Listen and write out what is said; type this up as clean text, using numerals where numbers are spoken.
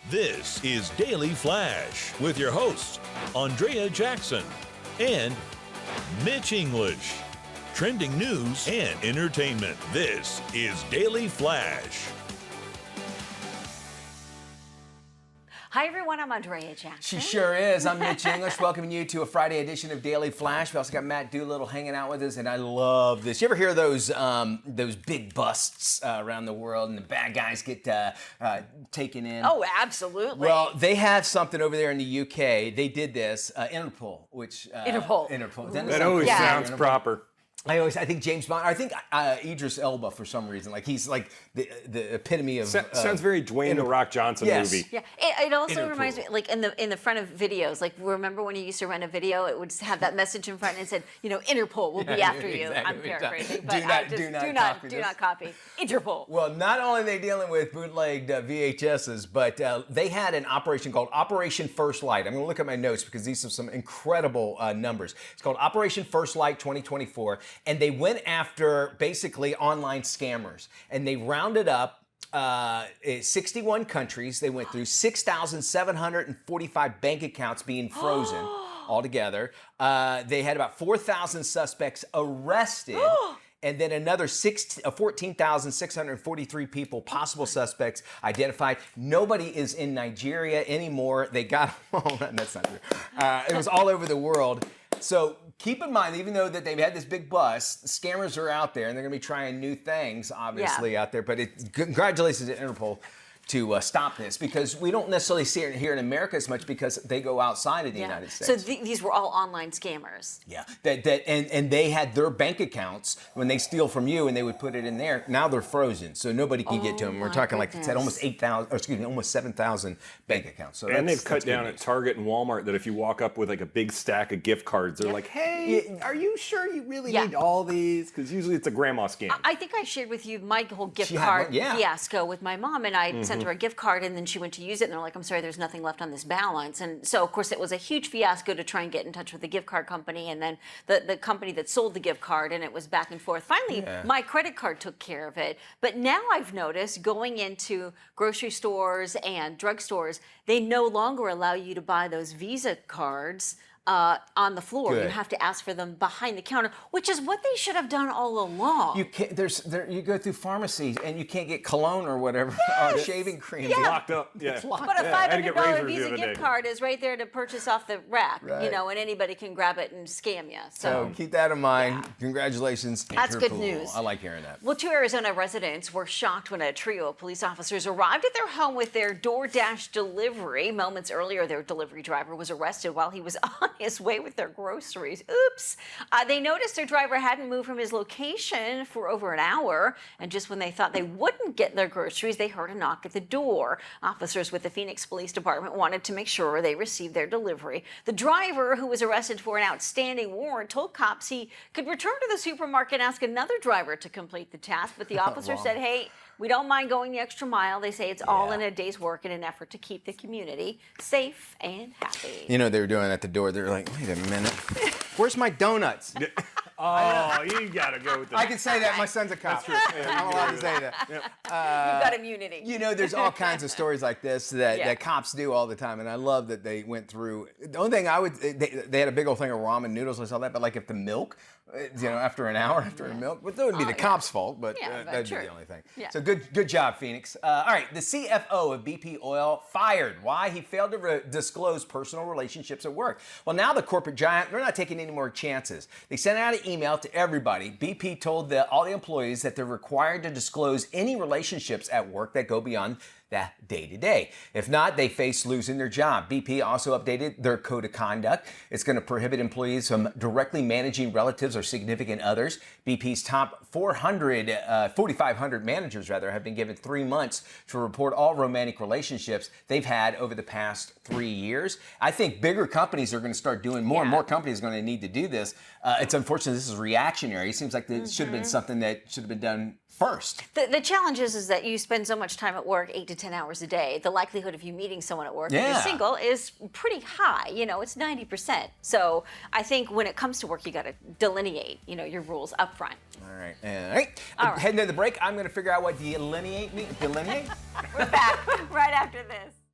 This is Daily Flash with your hosts, Andrea Jackson and Mitch English. Trending news and entertainment. This is Daily Flash. Hi, everyone. I'm Andrea Jackson. She sure is. I'm Mitch English, welcoming you to a Friday edition of Daily Flash. We also got Matt Doolittle hanging out with us, and I love this. You ever hear those big busts around the world, and the bad guys get taken in? Oh, absolutely. Well, they have something over there in the UK. They did this, Interpol, which... Interpol. That always sounds proper. I think James Bond. I think Idris Elba for some reason. Like he's like the epitome of. Sounds very Dwayne The Rock Johnson movie. Yeah, it also Interpol. reminds me, like in the front of videos. Like remember when you used to rent a video, it would have that message in front and it said, Interpol will be after you. Exactly. I'm paraphrasing, Do but not not copy Interpol. Well, not only are they dealing with bootlegged VHSs, but they had an operation called Operation First Light. I'm going to look at my notes because these are some incredible numbers. It's called Operation First Light 2024, and they went after basically online scammers, and they rounded up 61 countries. They went through 6,745 bank accounts being frozen altogether. They had about 4,000 suspects arrested. And then another 14,643 people, possible suspects, identified. Nobody is in Nigeria anymore. They got, that's not true. It was all over the world. So keep in mind, even though that they've had this big bust, scammers are out there, and they're going to be trying new things, obviously, out there. But congratulations to Interpol to stop this, because we don't necessarily see it here in America as much because they go outside of the United States. So these were all online scammers. Yeah, and they had their bank accounts when they steal from you, and they would put it in there. Now they're frozen, so nobody can get to them. We're talking like it's at almost 7,000 bank accounts. So and they've cut down at Target and Walmart that if you walk up with like a big stack of gift cards, they're like, "Hey, are you sure you really need all these?" Because usually it's a grandma scam. I think I shared with you my whole gift card fiasco with my mom, and I sent her a gift card, and then she went to use it, and they're like, "I'm sorry, there's nothing left on this balance." And so, of course, it was a huge fiasco to try and get in touch with the gift card company, and then the company that sold the gift card, and it was back and forth. Finally, my credit card took care of it. But now I've noticed going into grocery stores and drugstores, they no longer allow you to buy those Visa cards on the floor. Good. You have to ask for them behind the counter, which is what they should have done all along. You can't. You go through pharmacies and you can't get cologne or whatever, or shaving cream. Yeah. Locked up. Yeah. But a $500 Visa gift card is right there to purchase off the rack, Right. and anybody can grab it and scam you. So keep that in mind. Congratulations. That's good Interpol. news. I like hearing that. Well, 2 Arizona residents were shocked when a trio of police officers arrived at their home with their DoorDash delivery. Moments earlier, their delivery driver was arrested while he was on his way with their groceries. Oops. They noticed their driver hadn't moved from his location for over an hour, and just when they thought they wouldn't get their groceries, they heard a knock at the door. Officers with the Phoenix Police Department wanted to make sure they received their delivery. The driver, who was arrested for an outstanding warrant, told cops he could return to the supermarket and ask another driver to complete the task, but the officer said, "Hey, we don't mind going the extra mile." They say it's all in a day's work in an effort to keep the community safe and happy. They were doing at the door. They're like, "Wait a minute, where's my donuts?" Oh, you gotta go with that. I can say that. My son's a cop. I'm allowed to say that. You've got immunity. There's all kinds of stories like this that cops do all the time, and I love that they went through. The only thing they had a big old thing of ramen noodles. I saw that, but like if the milk, after an hour after the milk, but that wouldn't be the cops' fault, but that'd be the only thing. Yeah. So good job, Phoenix. All right, the CFO of BP Oil fired. Why? He failed to disclose personal relationships at work. Well, now the corporate giant, they're not taking any more chances. They sent out an email to everybody. BP told all the employees that they're required to disclose any relationships at work that go beyond that day-to-day. If not, they face losing their job. BP also updated their code of conduct. It's going to prohibit employees from directly managing relatives or significant others. BP's top 4,500 managers, have been given 3 months to report all romantic relationships they've had over the past 3 years. I think bigger companies are going to start doing more and more companies are going to need to do this. It's unfortunate this is reactionary. It seems like this should have been something that should have been done first. The challenge is that you spend so much time at work, 8 to 10 hours a day. The likelihood of you meeting someone at work if you're single is pretty high. It's 90%. So I think when it comes to work, you got to delineate, your rules up front. All right. Heading to the break, I'm going to figure out what delineate means. Delineate? We're back right after this.